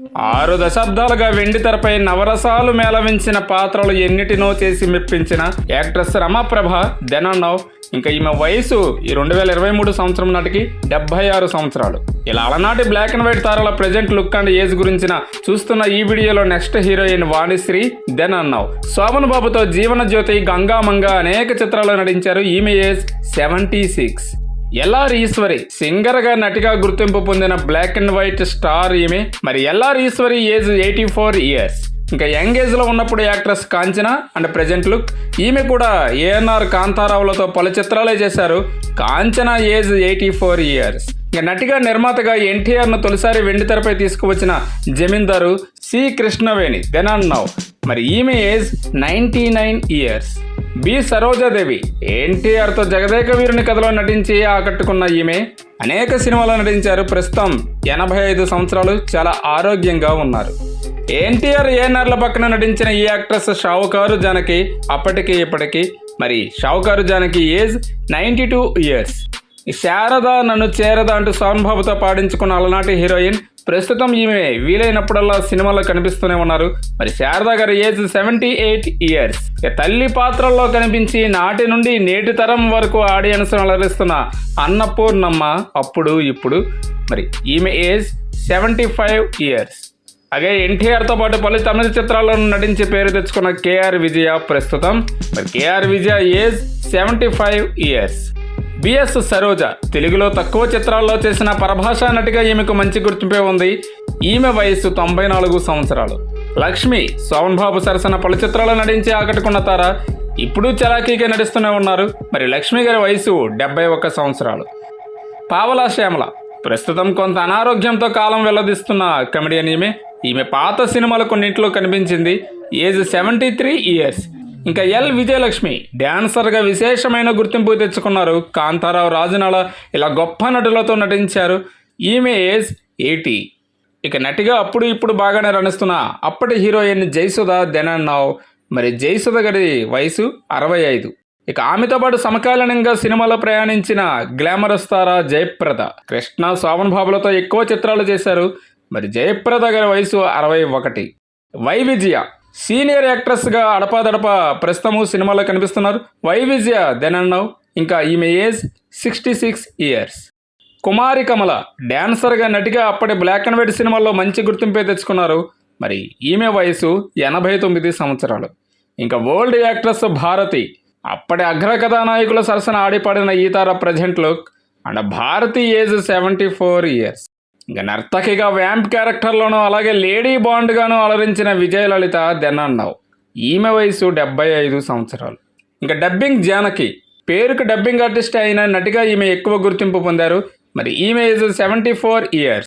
6 దశాబ్దాలుగా వెండితెరపై నవరసాలు మేళవించిన పాత్రలు ఎన్నిటినో చేసి మెప్పించిన యాక్ట్రెస్ రమాప్రభ దెనన్నౌ. ఇంకా ఈమె వయసు ఈ 2023 సంవత్సరం నాటికి 76 సంవత్సరాలు. ఇలా అలనాటి బ్లాక్ అండ్ వైట్ తారల ప్రెజెంట్ లుక్ అండ్ ఏజ్ గురించిన చూస్తున్న ఈ వీడియోలో నెక్స్ట్ హీరోయిన్ వాణిశ్రీ దెనన్నౌ. శోభన్ బాబుతో జీవన జ్యోతి, గంగామంగ అనేక చిత్రాల్లో నటించారు. ఈమె ఏజ్ 76. ఎల్ఆర్ ఈశ్వరి సింగర్ గా నటిగా గుర్తింపు పొందిన బ్లాక్ అండ్ వైట్ స్టార్ ఈమె. మరి ఎల్ఆర్ ఈశ్వరి ఏజ్ 84 ఇయర్స్. ఇంకా యంగ్ ఏజ్ లో ఉన్నప్పుడు actress Kanchana and present look. ఈమె కూడా ఏఎన్ఆర్, కాంతారావులతో పలు చిత్రాలే చేశారు. Kanchana age 84 years. ఇంకా నటిగా నిర్మాతగా ఎన్టీఆర్ ను తొలిసారి వెండితెరపై తీసుకువచ్చిన జమీందారు సి కృష్ణవేణి దెనన్నౌ. మరి ఈమె age 99 years. B Sarojadevi NTR తో జగదేక వీరుని కథలో నటించి ఆకట్టుకున్న ఈమె అనేక సినిమాల్లో నటించారు. ప్రస్తుతం 85 సంవత్సరాలు. చాలా ఆరోగ్యంగా ఉన్నారు. ఎన్టీఆర్, ఏఎన్ఆర్ల పక్కన నటించిన ఈ యాక్ట్రెస్ షావుకారు జానకి. అప్పటికి ఇప్పటికి మరి షావుకారు జానకి ఏజ్ 92 ఇయర్స్. శారద నన్ను చేరద అంటూ శోభన్ బాబుతో పాడించుకున్న అలనాటి హీరోయిన్. ప్రస్తుతం ఈమె వీలైనప్పుడల్లా సినిమాల్లో కనిపిస్తూనే ఉన్నారు. మరి శారద గారి ఏజ్ 78 ఇయర్స్. తల్లి పాత్రల్లో కనిపించి నాటి నుండి నేటి తరం వరకు ఆడియన్స్ అలరిస్తున్న అన్నపూర్ణమ్మ అప్పుడు ఇప్పుడు. మరి ఈమె ఏజ్ 75 ఇయర్స్. అలాగే ఎన్టీఆర్తో పాటు పలు తమిళ చిత్రాల్లో నటించి పేరు తెచ్చుకున్న కేఆర్ విజయ ప్రస్తుతం. మరి కేఆర్ విజయ ఏజ్ 75 ఇయర్స్. బిఎస్ సరోజ తెలుగులో తక్కువ చిత్రాల్లో చేసిన పరభాషా నటిగా ఈమెకు మంచి గుర్తింపే ఉంది. ఈమె వయసు 94 సంవత్సరాలు. లక్ష్మి శోభన్ బాబు సరసన పలు చిత్రాల్లో నటించి ఆకట్టుకున్న తార. ఇప్పుడు చలాకీగా నటిస్తూనే ఉన్నారు. మరి లక్ష్మి గారి వయసు 71 సంవత్సరాలు. పావలా శ్యామల ప్రస్తుతం కొంత అనారోగ్యంతో కాలం వెల్లదిస్తున్న కమెడియన్ ఈమె పాత సినిమాలు కొన్నింటిలో కనిపించింది. Age 73 years. ఇంకా ఎల్ విజయలక్ష్మి డాన్సర్గా విశేషమైన గుర్తింపు తెచ్చుకున్నారు. కాంతారావు, రాజనాల ఇలా గొప్ప నటులతో నటించారు. ఈమె ఏజ్ 80. ఇక నటిగా అప్పుడు ఇప్పుడు బాగానే రాణిస్తున్న అప్పటి హీరోయిన్ జయసుధ దెనన్నౌ. మరి జయసుధ గారి వయసు 65. ఇక ఆమెతో పాటు సమకాలీనంగా సినిమాలో ప్రయాణించిన గ్లామరస్ తార జయప్రద. కృష్ణ, శోభన్ బాబులతో ఎక్కువ చిత్రాలు చేశారు. మరి జయప్రద గారి వయసు 61. వై విజయ సీనియర్ యాక్ట్రెస్గా అడపాదడపా ప్రస్తుతము సినిమాలో కనిపిస్తున్నారు. వై విజయ దెనన్నౌ. ఇంకా ఈమె ఏజ్ 66 ఇయర్స్. కుమారి కమల డాన్సర్గా నటిగా అప్పటి బ్లాక్ అండ్ వైట్ సినిమాల్లో మంచి గుర్తింపే తెచ్చుకున్నారు. మరి ఈమె వయసు 89 సంవత్సరాలు. ఇంకా ఓల్డ్ యాక్ట్రెస్ భారతి అప్పటి అగ్ర కథానాయకుల సరసన ఆడిపాడిన ఈ తార present look. And Bharathi age 74 years. ఇంకా నర్తకిగా వ్యాంప్ క్యారెక్టర్లోనూ అలాగే లేడీ బాండ్గాను అలరించిన విజయలలిత దెనన్నౌ. ఈమె వయసు 75 సంవత్సరాలు. ఇంకా డబ్బింగ్ జానకి పేరుకు డబ్బింగ్ ఆర్టిస్ట్ అయిన నటిగా ఈమె ఎక్కువ గుర్తింపు పొందారు. మరి ఈమె ఏజ్ 74 ఇయర్స్.